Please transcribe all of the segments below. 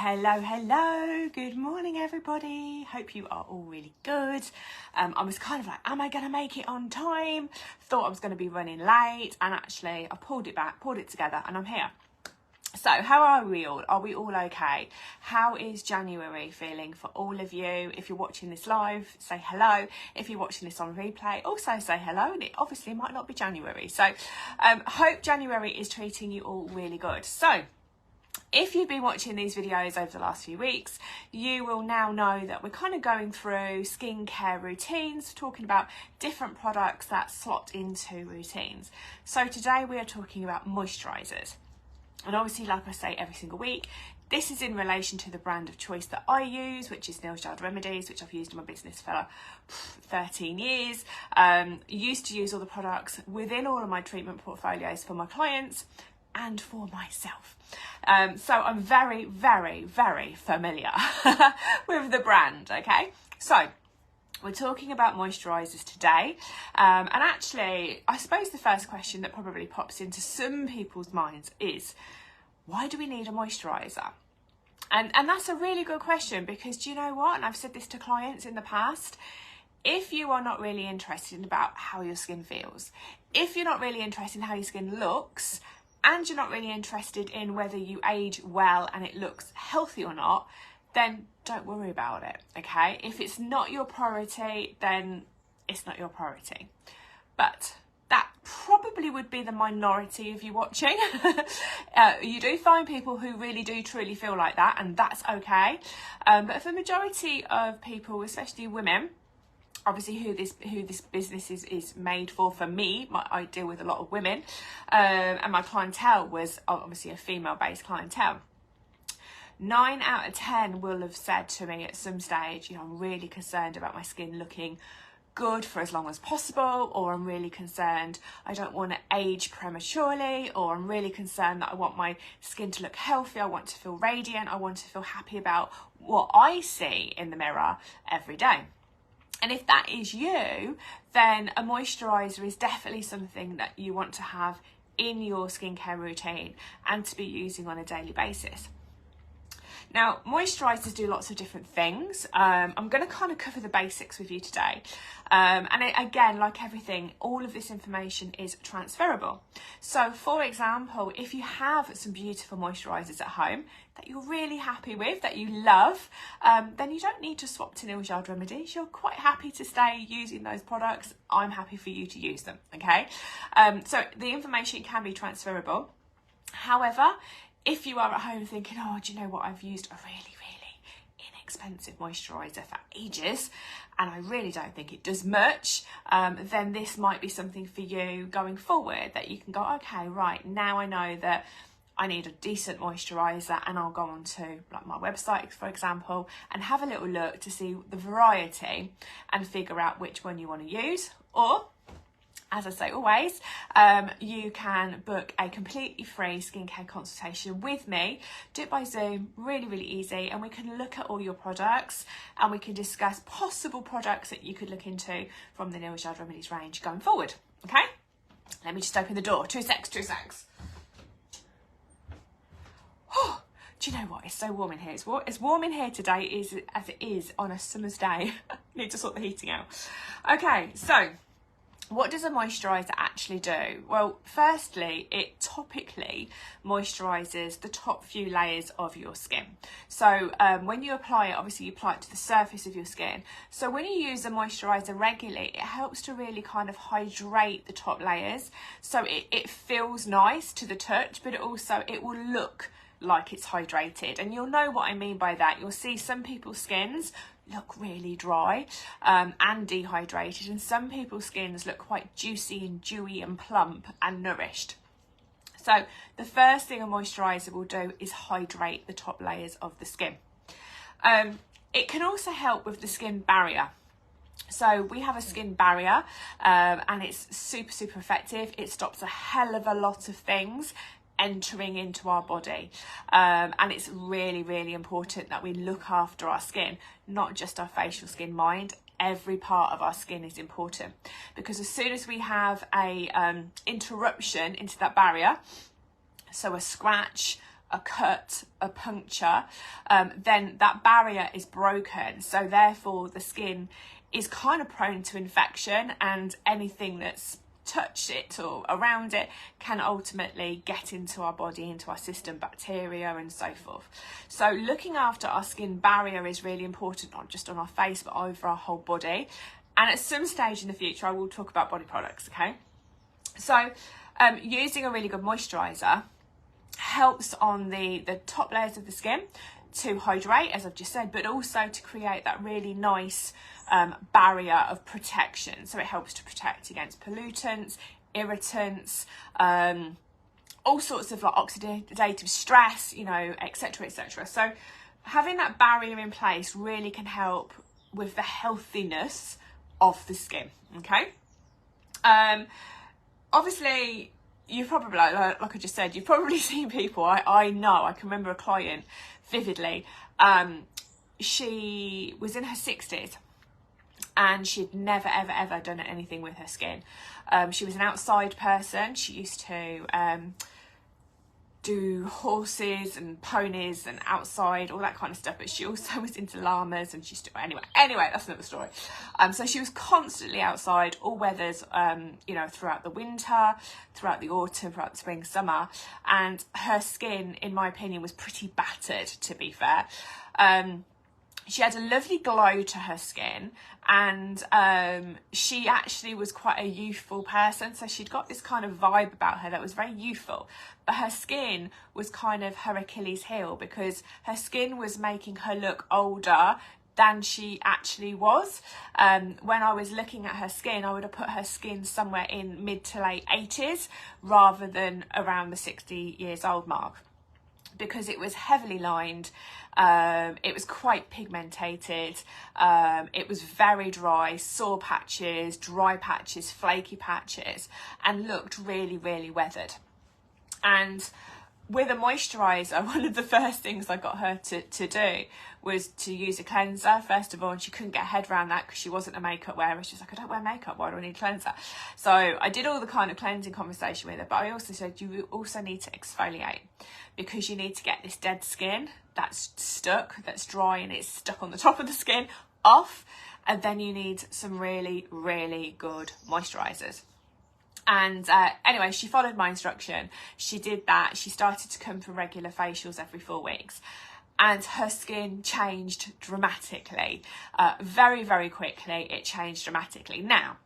Hello, good morning everybody. Hope you are all really good. I was kind of like, am I going to make it on time? Thought I was going to be running late, and actually I pulled it back, pulled it together, and I'm here. So how are we all? Are we all okay? How is January feeling for all of you? If you're watching this live, say hello. If you're watching this on replay, also say hello. And it obviously might not be January. So hope January is treating you all really good. So if you've been watching these videos over the last few weeks, you will now know that we're kind of going through skincare routines, talking about different products that slot into routines. So today we are talking about moisturisers. And obviously, like I say every single week, this is in relation to the brand of choice that I use, which is Nail Remedies, which I've used in my business for 13 years. Used to use all the products within all of my treatment portfolios for my clients and for myself. So I'm very, very, very familiar with the brand, okay? So we're talking about moisturisers today. And actually, I suppose the first question that probably pops into some people's minds is, why do we need a moisturiser? And that's a really good question, because do you know what? And I've said this to clients in the past. If you are not really interested in about how your skin feels, if you're not really interested in how your skin looks, and you're not really interested in whether you age well and it looks healthy or not, then don't worry about it, okay? If it's not your priority, then it's not your priority. But that probably would be the minority of you watching. You do find people who really do truly feel like that, and that's okay. But for the majority of people, especially women, obviously who this business is made for me, I deal with a lot of women, and my clientele was obviously a female-based clientele. 9 out of 10 will have said to me at some stage, you know, I'm really concerned about my skin looking good for as long as possible, or I'm really concerned I don't want to age prematurely, or I'm really concerned that I want my skin to look healthy, I want to feel radiant, I want to feel happy about what I see in the mirror every day. And if that is you, then a moisturiser is definitely something that you want to have in your skincare routine and to be using on a daily basis. Now, moisturisers do lots of different things. I'm going to kind of cover the basics with you today. And again, like everything, all of this information is transferable. So, for example, if you have some beautiful moisturisers at home that you're really happy with, that you love, then you don't need to swap to Nail Remedies. You're quite happy to stay using those products. I'm happy for you to use them, okay? So the information can be transferable. However, if you are at home thinking, oh, do you know what, I've used a really, really inexpensive moisturiser for ages and I really don't think it does much, then this might be something for you going forward, that you can go, okay, right, now I know that I need a decent moisturiser, and I'll go on to like my website, for example, and have a little look to see the variety and figure out which one you want to use. Or, as I say always, you can book a completely free skincare consultation with me. Do it by Zoom, really, really easy, and we can look at all your products and we can discuss possible products that you could look into from the Nail Remedies range going forward, okay? Let me just open the door. Two secs. Oh, do you know what? It's so warm in here. It's warm in here today as it is on a summer's day. Need to sort the heating out. Okay, so what does a moisturiser actually do? Well, firstly, it topically moisturises the top few layers of your skin. So when you apply it, obviously you apply it to the surface of your skin. So when you use a moisturiser regularly, it helps to really kind of hydrate the top layers. So it feels nice to the touch, but it will look like it's hydrated. And you'll know what I mean by that. You'll see some people's skins look really dry and dehydrated, and some people's skins look quite juicy and dewy and plump and nourished. So the first thing a moisturiser will do is hydrate the top layers of the skin. It can also help with the skin barrier. So we have a skin barrier and it's super, super effective. It stops a hell of a lot of things entering into our body, and it's really, really important that we look after our skin, not just our facial skin, mind. Every part of our skin is important, because as soon as we have a interruption into that barrier, so a scratch, a cut, a puncture, then that barrier is broken. So therefore the skin is kind of prone to infection, and anything that's touched it or around it can ultimately get into our body, into our system, bacteria and so forth. So looking after our skin barrier is really important, not just on our face but over our whole body. And at some stage in the future I will talk about body products, okay? So using a really good moisturiser helps on the top layers of the skin to hydrate, as I've just said, but also to create that really nice barrier of protection. So it helps to protect against pollutants, irritants, all sorts of like oxidative stress, you know, etc, etc. So having that barrier in place really can help with the healthiness of the skin, okay? Obviously, you've probably, like I just said, you've probably seen people, I know, I can remember a client vividly. She was in her 60s and she'd never, ever, ever done anything with her skin. She was an outside person. She used to do horses and ponies and outside, all that kind of stuff, but she also was into llamas, and she's anyway that's another story. So she was constantly outside, all weathers, you know, throughout the winter, throughout the autumn, throughout the spring, summer, and her skin, in my opinion, was pretty battered, to be fair. She had a lovely glow to her skin, and she actually was quite a youthful person, so she'd got this kind of vibe about her that was very youthful, but her skin was kind of her Achilles heel, because her skin was making her look older than she actually was. When I was looking at her skin, I would have put her skin somewhere in mid to late 80s rather than around the 60 years old mark, because it was heavily lined, it was quite pigmentated, it was very dry, sore patches, dry patches, flaky patches, and looked really, really weathered. And with a moisturiser, one of the first things I got her to do was to use a cleanser, first of all, and she couldn't get her head around that because she wasn't a makeup wearer. She was like, I don't wear makeup, why do I need a cleanser? So I did all the kind of cleansing conversation with her, but I also said you also need to exfoliate, because you need to get this dead skin that's stuck, that's dry and it's stuck on the top of the skin, off, and then you need some really, really good moisturisers. And anyway, she followed my instruction. She did that. She started to come for regular facials every 4 weeks. And her skin changed dramatically. Very, very quickly, it changed dramatically. Now,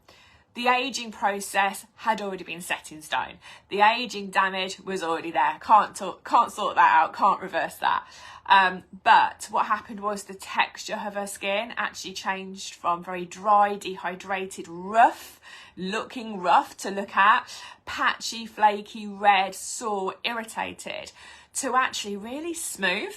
the ageing process had already been set in stone. The ageing damage was already there. Can't sort that out, can't reverse that. But what happened was the texture of her skin actually changed from very dry, dehydrated, rough, looking rough to look at, patchy, flaky, red, sore, irritated, to actually really smooth,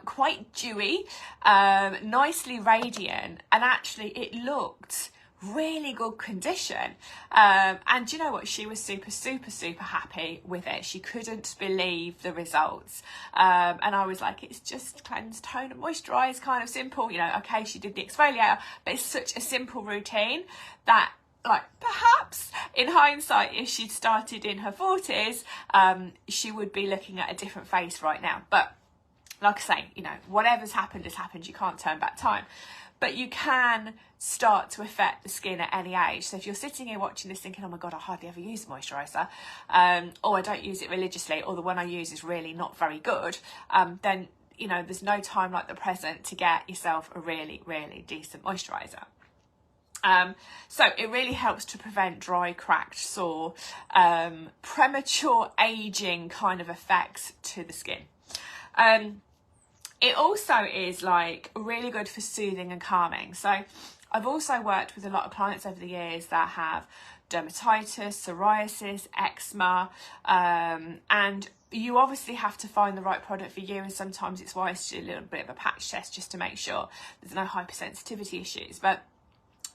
quite dewy, nicely radiant, and actually it looked really good condition. And you know what, she was super, super, super happy with it. She couldn't believe the results. And I was like, it's just cleanse, tone and moisturize, kind of simple, you know. Okay, she did the exfoliator, but it's such a simple routine that, like, perhaps in hindsight, if she'd started in her 40s, she would be looking at a different face right now. But like I say, you know, whatever's happened has happened. You can't turn back time. But you can start to affect the skin at any age. So if you're sitting here watching this thinking, oh my God, I hardly ever use moisturiser, or I don't use it religiously, or the one I use is really not very good, then, you know, there's no time like the present to get yourself a really, really decent moisturiser. So it really helps to prevent dry, cracked, sore, premature aging kind of effects to the skin. It also is like really good for soothing and calming. So I've also worked with a lot of clients over the years that have dermatitis, psoriasis, eczema, and you obviously have to find the right product for you, and sometimes it's wise to do a little bit of a patch test just to make sure there's no hypersensitivity issues. But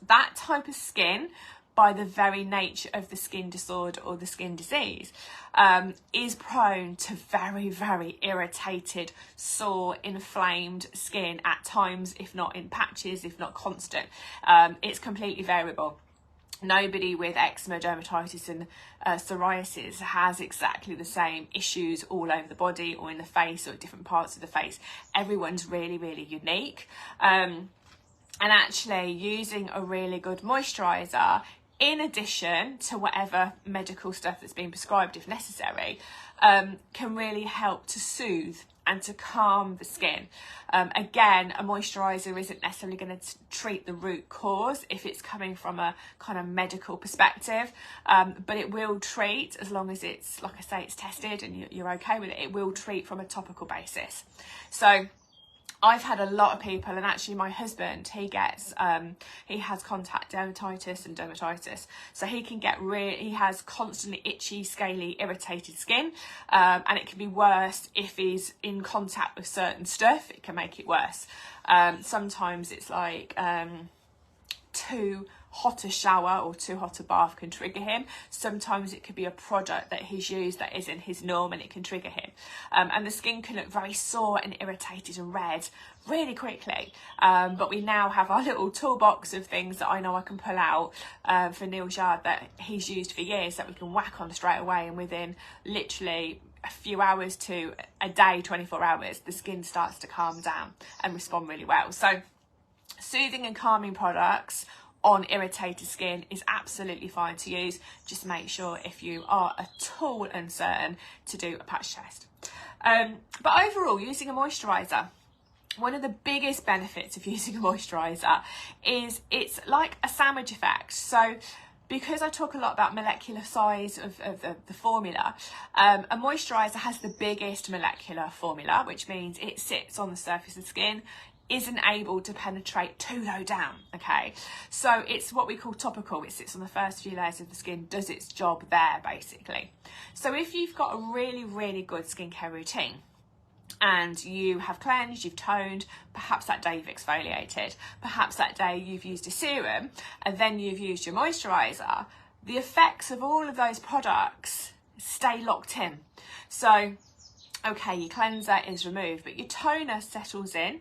that type of skin, by the very nature of the skin disorder or the skin disease, is prone to very, very irritated, sore, inflamed skin at times, if not in patches, if not constant. It's completely variable. Nobody with eczema, dermatitis and psoriasis has exactly the same issues all over the body or in the face or at different parts of the face. Everyone's really, really unique. And actually using a really good moisturiser in addition to whatever medical stuff that's been prescribed if necessary, can really help to soothe and to calm the skin. Again, a moisturiser isn't necessarily going to treat the root cause if it's coming from a kind of medical perspective, but it will treat, as long as it's, like I say, it's tested and you're okay with it, it will treat from a topical basis. So I've had a lot of people, and actually my husband, he has contact dermatitis and dermatitis, so he can get he has constantly itchy, scaly, irritated skin, and it can be worse if he's in contact with certain stuff. It can make it worse. Sometimes it's like too hot a shower or too hot a bath can trigger him. Sometimes it could be a product that he's used that isn't his norm and it can trigger him. And the skin can look very sore and irritated and red really quickly. But we now have our little toolbox of things that I know I can pull out for Neil's yard that he's used for years that we can whack on straight away, and within literally a few hours to a day, 24 hours, the skin starts to calm down and respond really well. So soothing and calming products on irritated skin is absolutely fine to use. Just make sure, if you are at all uncertain, to do a patch test. But overall, using a moisturiser, one of the biggest benefits of using a moisturiser is it's like a sandwich effect. So because I talk a lot about molecular size of the formula, a moisturiser has the biggest molecular formula, which means it sits on the surface of the skin, isn't able to penetrate too low down, okay? So it's what we call topical. It sits on the first few layers of the skin, does its job there, basically. So if you've got a really, really good skincare routine, and you have cleansed, you've toned, perhaps that day you've exfoliated, perhaps that day you've used a serum, and then you've used your moisturiser, the effects of all of those products stay locked in. So okay, your cleanser is removed, but your toner settles in,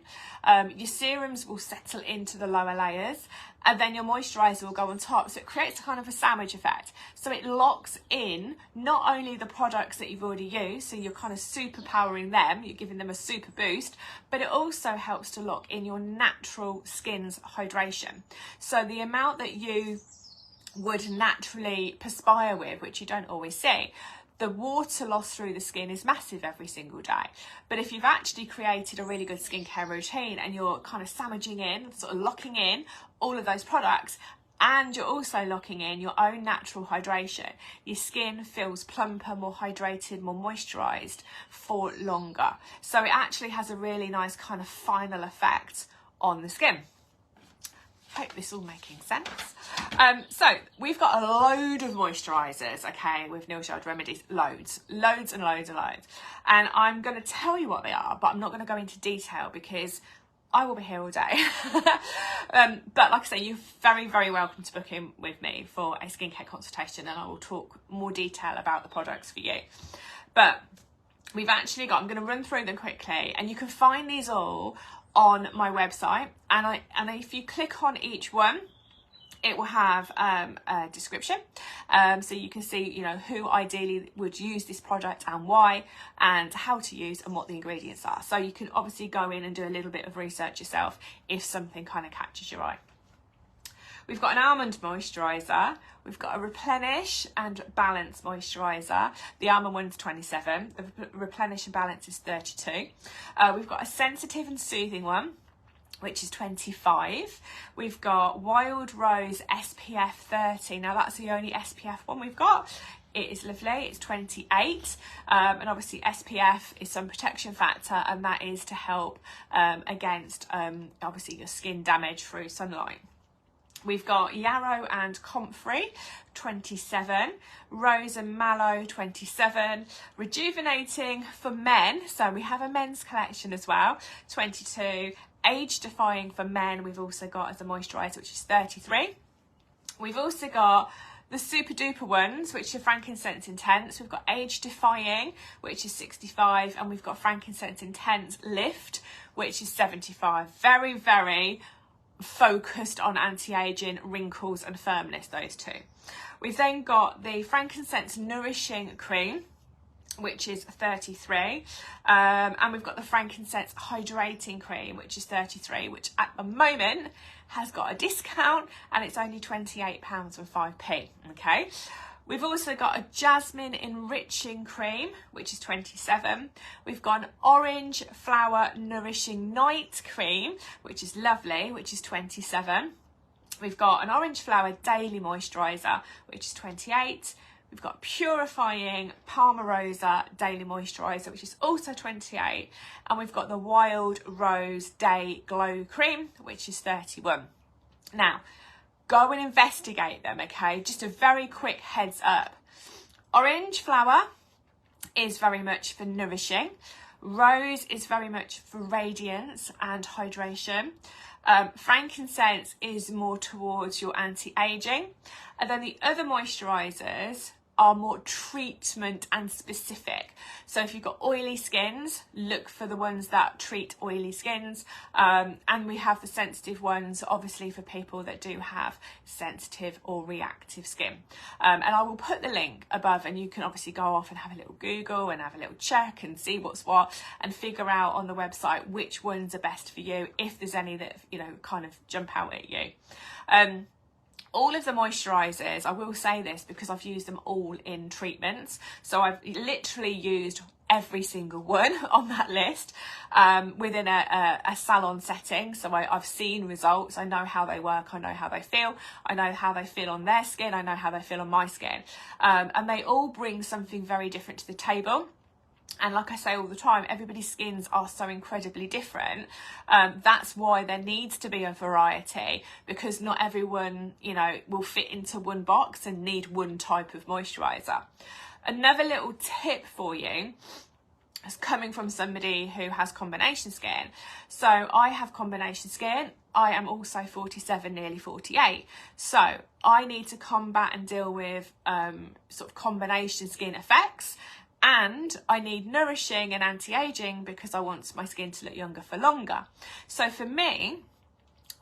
your serums will settle into the lower layers, and then your moisturiser will go on top. So it creates a kind of a sandwich effect. So it locks in not only the products that you've already used, so you're kind of superpowering them, you're giving them a super boost, but it also helps to lock in your natural skin's hydration. So the amount that you would naturally perspire with, which you don't always see, the water loss through the skin is massive every single day. But if you've actually created a really good skincare routine and you're kind of sandwiching in, sort of locking in all of those products, and you're also locking in your own natural hydration, your skin feels plumper, more hydrated, more moisturised for longer. So it actually has a really nice kind of final effect on the skin. Hope this all making sense. So we've got a load of moisturisers, okay, with Neil's Yard Remedies, loads and loads and loads. And I'm going to tell you what they are, but I'm not going to go into detail because I will be here all day. But like I say, you're very, very welcome to book in with me for a skincare consultation, and I will talk more detail about the products for you. But we've actually got, I'm going to run through them quickly, and you can find these all on my website, and if you click on each one, it will have a description, so you can see, you know, who ideally would use this product and why, and how to use and what the ingredients are. So you can obviously go in and do a little bit of research yourself if something kind of catches your eye. We've got an almond moisturiser, we've got a replenish and balance moisturiser. The almond one's 27, the replenish and balance is 32. We've got a sensitive and soothing one, which is 25. We've got Wild Rose SPF 30. Now that's the only SPF one we've got. It is lovely, it's 28, and obviously SPF is sun protection factor, and that is to help against obviously your skin damage through sunlight. We've got Yarrow and Comfrey, 27, Rose and Mallow, 27, Rejuvenating for men, so we have a men's collection as well, 22, Age Defying for men, we've also got as a moisturiser, which is 33. We've also got the super duper ones, which are Frankincense Intense. We've got Age Defying, which is 65, and we've got Frankincense Intense Lift, which is 75. Very, very focused on anti-aging, wrinkles and firmness, those two. We've then got the frankincense nourishing cream, which is 33, and we've got the frankincense hydrating cream, which is 33, which at the moment has got a discount and it's only £28.05. Okay, we've also got a jasmine enriching cream, which is 27. We've got an orange flower nourishing night cream, which is lovely, which is 27. We've got an orange flower daily moisturiser, which is 28. We've got purifying Palmarosa daily moisturiser, which is also 28. And we've got the wild rose day glow cream, which is 31. Now, go and investigate them, okay? Just a very quick heads up. Orange flower is very much for nourishing. Rose is very much for radiance and hydration. Frankincense is more towards your anti-aging. And then the other moisturisers are more treatment and specific. So if you've got oily skins, look for the ones that treat oily skins. And we have the sensitive ones, obviously, for people that do have sensitive or reactive skin. And I will put the link above, and you can obviously go off and have a little Google and have a little check and see what's what and figure out on the website which ones are best for you, if there's any that, you know, kind of jump out at you. All of the moisturisers, I will say this because I've used them all in treatments. So I've literally used every single one on that list within a salon setting. So I've seen results. I know how they work. I know how they feel. I know how they feel on their skin. I know how they feel on my skin. And they all bring something very different to the table. And like I say all the time, everybody's skins are so incredibly different. That's why there needs to be a variety, because not everyone, you know, will fit into one box and need one type of moisturiser. Another little tip for you is coming from somebody who has combination skin. So I have combination skin. I am also 47, nearly 48. So I need to combat and deal with sort of combination skin effects. And I need nourishing and anti-aging because I want my skin to look younger for longer. So for me,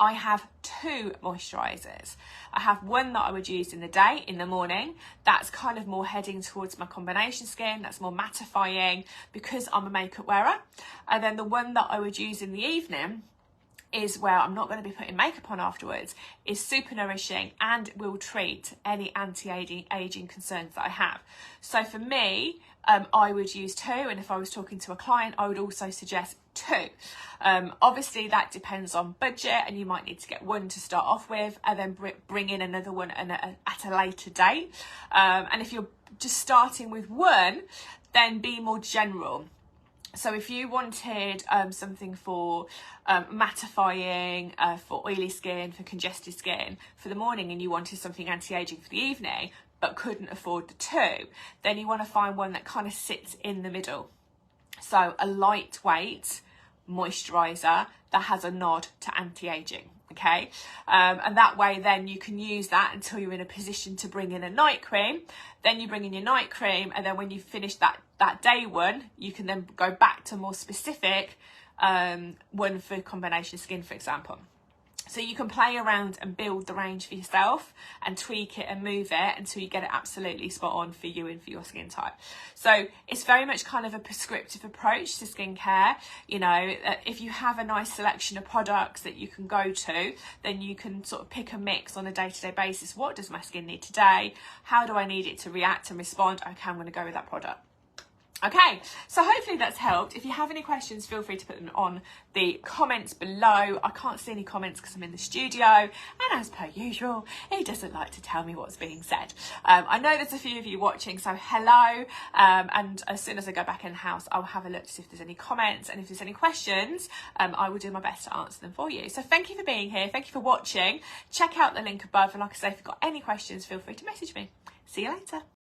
I have two moisturisers. I have one that I would use in the day, in the morning. That's kind of more heading towards my combination skin. That's more mattifying because I'm a makeup wearer. And then the one that I would use in the evening is where I'm not going to be putting makeup on afterwards, is super nourishing and will treat any anti-aging concerns that I have. So for me, I would use two, and if I was talking to a client, I would also suggest two. Obviously that depends on budget, and you might need to get one to start off with and then bring in another one at a later date. And if you're just starting with one, then be more general. So if you wanted something for mattifying, for oily skin, for congested skin for the morning, and you wanted something anti-aging for the evening but couldn't afford the two, then you want to find one that kind of sits in the middle. So a lightweight moisturiser that has a nod to anti-aging. Okay, and that way then you can use that until you're in a position to bring in a night cream. Then you bring in your night cream, and then when you finish that day one, you can then go back to more specific one for combination skin, for example. So you can play around and build the range for yourself and tweak it and move it until you get it absolutely spot on for you and for your skin type. So it's very much kind of a prescriptive approach to skincare. You know, if you have a nice selection of products that you can go to, then you can sort of pick a mix on a day-to-day basis. What does my skin need today? How do I need it to react and respond? Okay, I'm going to go with that product. Okay, so hopefully that's helped. If you have any questions, feel free to put them on the comments below. I can't see any comments because I'm in the studio, and as per usual, he doesn't like to tell me what's being said. I know there's a few of you watching, so hello, and as soon as I go back in the house, I'll have a look to see if there's any comments, and if there's any questions, I will do my best to answer them for you. So thank you for being here, thank you for watching. Check out the link above, and like I say, if you've got any questions, feel free to message me. See you later.